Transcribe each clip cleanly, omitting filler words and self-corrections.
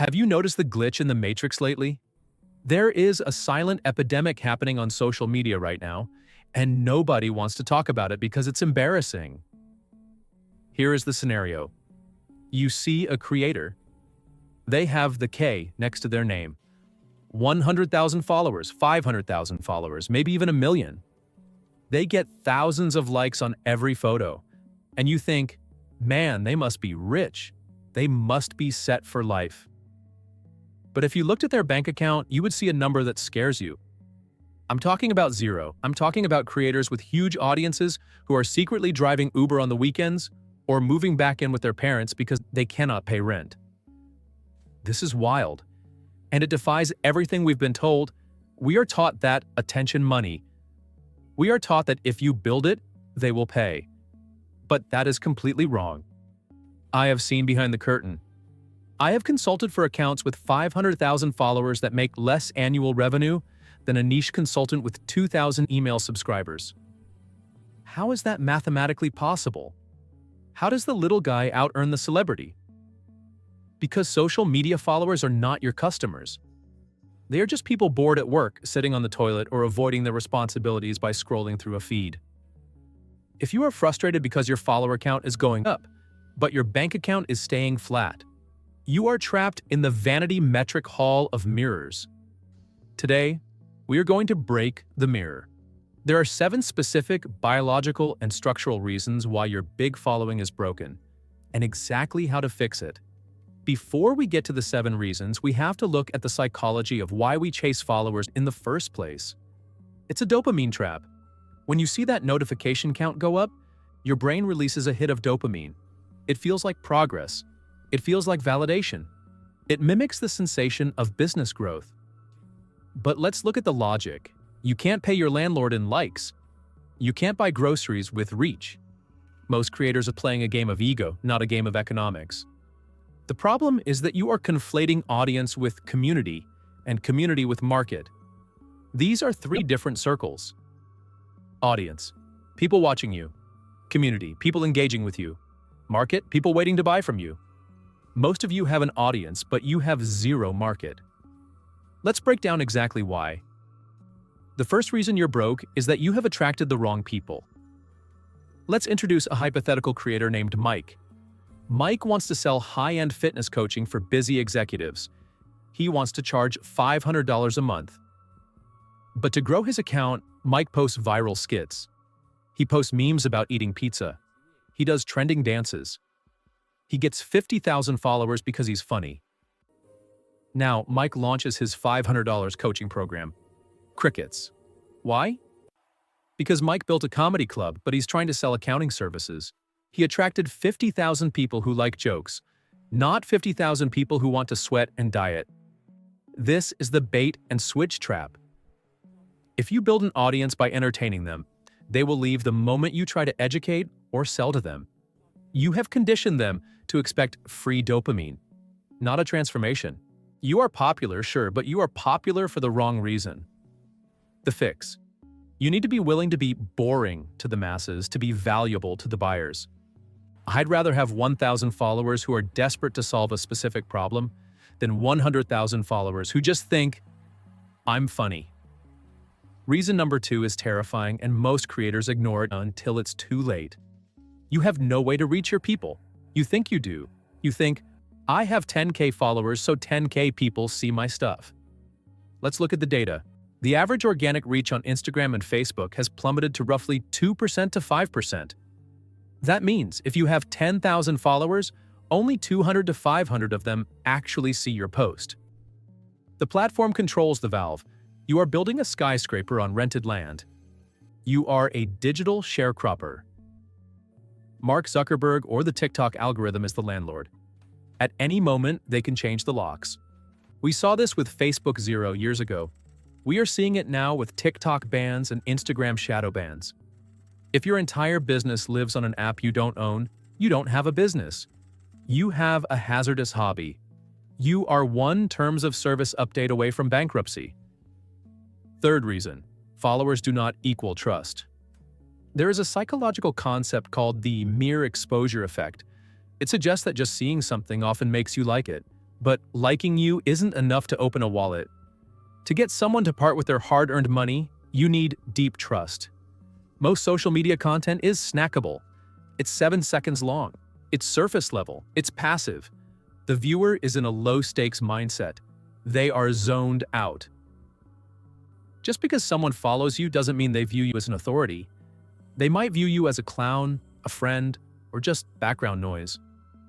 Have you noticed the glitch in the matrix lately? There is a silent epidemic happening on social media right now, and nobody wants to talk about it because it's embarrassing. Here is the scenario. You see a creator. They have the K next to their name. 100,000 followers, 500,000 followers, maybe even a million. They get thousands of likes on every photo. And you think, man, they must be rich. They must be set for life. But if you looked at their bank account, you would see a number that scares you. I'm talking about zero. I'm talking about creators with huge audiences who are secretly driving Uber on the weekends or moving back in with their parents because they cannot pay rent. This is wild. And it defies everything we've been told. We are taught that attention money. We are taught that if you build it, they will pay. But that is completely wrong. I have seen behind the curtain. I have consulted for accounts with 500,000 followers that make less annual revenue than a niche consultant with 2,000 email subscribers. How is that mathematically possible? How does the little guy out-earn the celebrity? Because social media followers are not your customers. They are just people bored at work, sitting on the toilet, or avoiding their responsibilities by scrolling through a feed. If you are frustrated because your follower count is going up, but your bank account is staying flat, you are trapped in the vanity metric hall of mirrors. Today, we are going to break the mirror. There are 7 specific biological and structural reasons why your big following is broken, and exactly how to fix it. Before we get to the 7 reasons, we have to look at the psychology of why we chase followers in the first place. It's a dopamine trap. When you see that notification count go up, your brain releases a hit of dopamine. It feels like progress. It feels like validation. It mimics the sensation of business growth. But let's look at the logic. You can't pay your landlord in likes. You can't buy groceries with reach. Most creators are playing a game of ego, not a game of economics. The problem is that you are conflating audience with community and community with market. These are 3 different circles. Audience, people watching you. Community, people engaging with you. Market, people waiting to buy from you. Most of you have an audience, but you have 0 market. Let's break down exactly why. The first reason you're broke is that you have attracted the wrong people. Let's introduce a hypothetical creator named Mike. Mike wants to sell high-end fitness coaching for busy executives. He wants to charge $500 a month. But to grow his account, Mike posts viral skits. He posts memes about eating pizza. He does trending dances. He gets 50,000 followers because he's funny. Now, Mike launches his $500 coaching program. Crickets. Why? Because Mike built a comedy club, but he's trying to sell accounting services. He attracted 50,000 people who like jokes, not 50,000 people who want to sweat and diet. This is the bait and switch trap. If you build an audience by entertaining them, they will leave the moment you try to educate or sell to them. You have conditioned them to expect free dopamine, not a transformation. You are popular, sure, but you are popular for the wrong reason. The fix. You need to be willing to be boring to the masses to be valuable to the buyers. I'd rather have 1,000 followers who are desperate to solve a specific problem than 100,000 followers who just think, I'm funny. Reason number 2 is terrifying, and most creators ignore it until it's too late. You have no way to reach your people. You think you do. You think, I have 10K followers, so 10K people see my stuff. Let's look at the data. The average organic reach on Instagram and Facebook has plummeted to roughly 2% to 5%. That means if you have 10,000 followers, only 200 to 500 of them actually see your post. The platform controls the valve. You are building a skyscraper on rented land. You are a digital sharecropper. Mark Zuckerberg or the TikTok algorithm is the landlord. At any moment, they can change the locks. We saw this with Facebook 0 years ago. We are seeing it now with TikTok bans and Instagram shadow bans. If your entire business lives on an app you don't own, you don't have a business. You have a hazardous hobby. You are 1 terms of service update away from bankruptcy. Third reason, followers do not equal trust. There is a psychological concept called the mere exposure effect. It suggests that just seeing something often makes you like it. But liking you isn't enough to open a wallet. To get someone to part with their hard-earned money, you need deep trust. Most social media content is snackable. It's 7 seconds long. It's surface level. It's passive. The viewer is in a low-stakes mindset. They are zoned out. Just because someone follows you doesn't mean they view you as an authority. They might view you as a clown, a friend, or just background noise.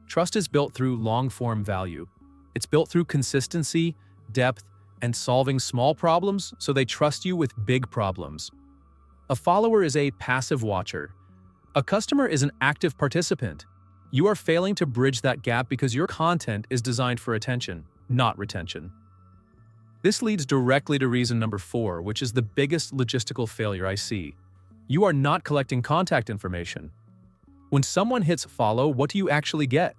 Trust is built through long-form value. It's built through consistency, depth, and solving small problems, so they trust you with big problems. A follower is a passive watcher. A customer is an active participant. You are failing to bridge that gap because your content is designed for attention, not retention. This leads directly to reason number 4, which is the biggest logistical failure I see. You are not collecting contact information. When someone hits follow, what do you actually get?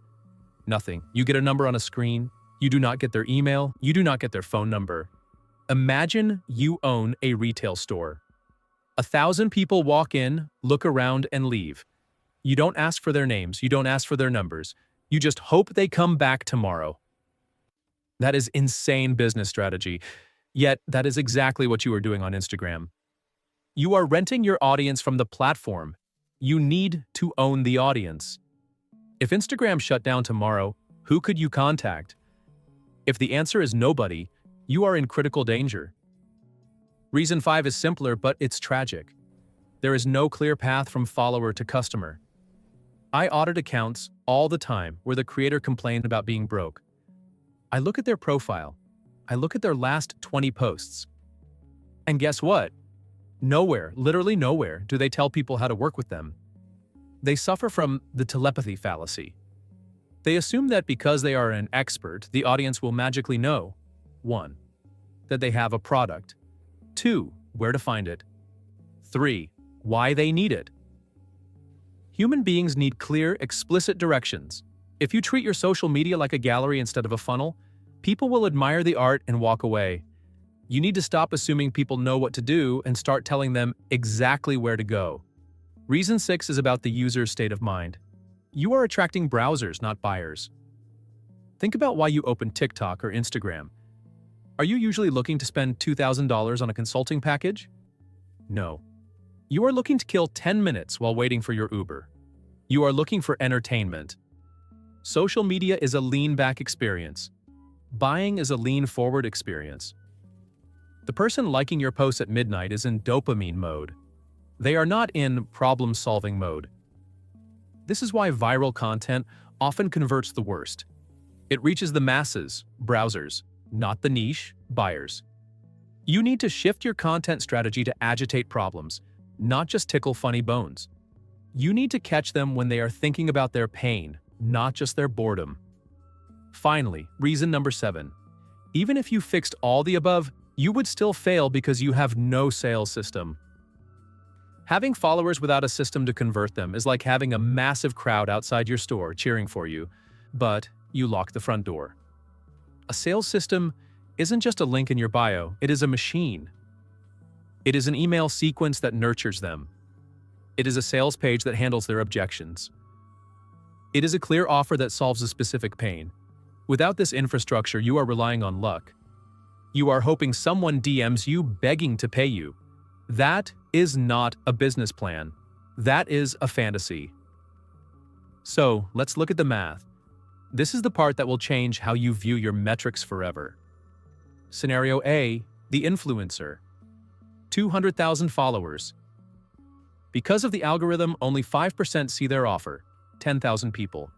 Nothing. You get a number on a screen. You do not get their email. You do not get their phone number. Imagine you own a retail store. 1,000 people walk in, look around, and leave. You don't ask for their names. You don't ask for their numbers. You just hope they come back tomorrow. That is insane business strategy. Yet, that is exactly what you are doing on Instagram. You are renting your audience from the platform. You need to own the audience. If Instagram shut down tomorrow, who could you contact? If the answer is nobody, you are in critical danger. Reason 5 is simpler, but it's tragic. There is no clear path from follower to customer. I audit accounts all the time where the creator complained about being broke. I look at their profile. I look at their last 20 posts. And guess what? Nowhere, literally nowhere, do they tell people how to work with them. They suffer from the telepathy fallacy. They assume that because they are an expert, the audience will magically know 1. That they have a product. 2. Where to find it. 3. Why they need it. Human beings need clear, explicit directions. If you treat your social media like a gallery instead of a funnel, people will admire the art and walk away. You need to stop assuming people know what to do and start telling them exactly where to go. Reason 6 is about the user's state of mind. You are attracting browsers, not buyers. Think about why you open TikTok or Instagram. Are you usually looking to spend $2,000 on a consulting package? No. You are looking to kill 10 minutes while waiting for your Uber. You are looking for entertainment. Social media is a lean-back experience. Buying is a lean-forward experience. The person liking your post at midnight is in dopamine mode. They are not in problem-solving mode. This is why viral content often converts the worst. It reaches the masses, browsers, not the niche, buyers. You need to shift your content strategy to agitate problems, not just tickle funny bones. You need to catch them when they are thinking about their pain, not just their boredom. Finally, reason number 7. Even if you fixed all the above, you would still fail because you have no sales system. Having followers without a system to convert them is like having a massive crowd outside your store cheering for you, but you lock the front door. A sales system isn't just a link in your bio, it is a machine. It is an email sequence that nurtures them. It is a sales page that handles their objections. It is a clear offer that solves a specific pain. Without this infrastructure, you are relying on luck. You are hoping someone DMs you begging to pay you. That is not a business plan. That is a fantasy. So, let's look at the math. This is the part that will change how you view your metrics forever. Scenario A, the influencer. 200,000 followers. Because of the algorithm, only 5% see their offer, 10,000 people.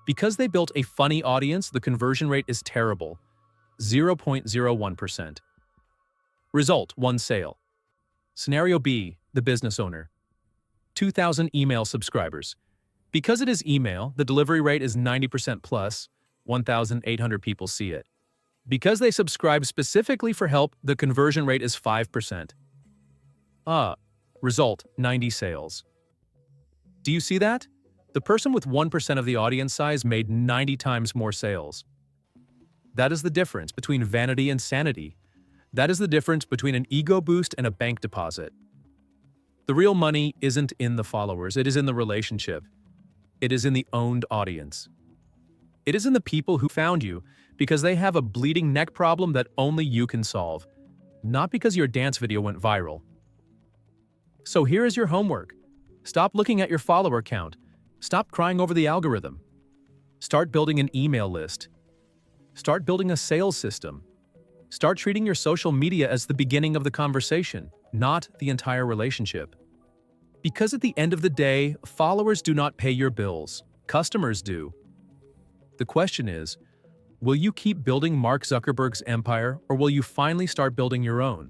Because they built a funny audience, the conversion rate is terrible, 0.01%. Result, 1 sale. Scenario B, the business owner. 2,000 email subscribers. Because it is email, the delivery rate is 90% plus, 1,800 people see it. Because they subscribe specifically for help, the conversion rate is 5%. Result, 90 sales. Do you see that? The person with 1% of the audience size made 90 times more sales. That is the difference between vanity and sanity. That is the difference between an ego boost and a bank deposit. The real money isn't in the followers, it is in the relationship. It is in the owned audience. It is in the people who found you because they have a bleeding neck problem that only you can solve, not because your dance video went viral. So here is your homework. Stop looking at your follower count. Stop crying over the algorithm. Start building an email list. Start building a sales system. Start treating your social media as the beginning of the conversation, not the entire relationship. Because at the end of the day, followers do not pay your bills. Customers do. The question is, will you keep building Mark Zuckerberg's empire, or will you finally start building your own?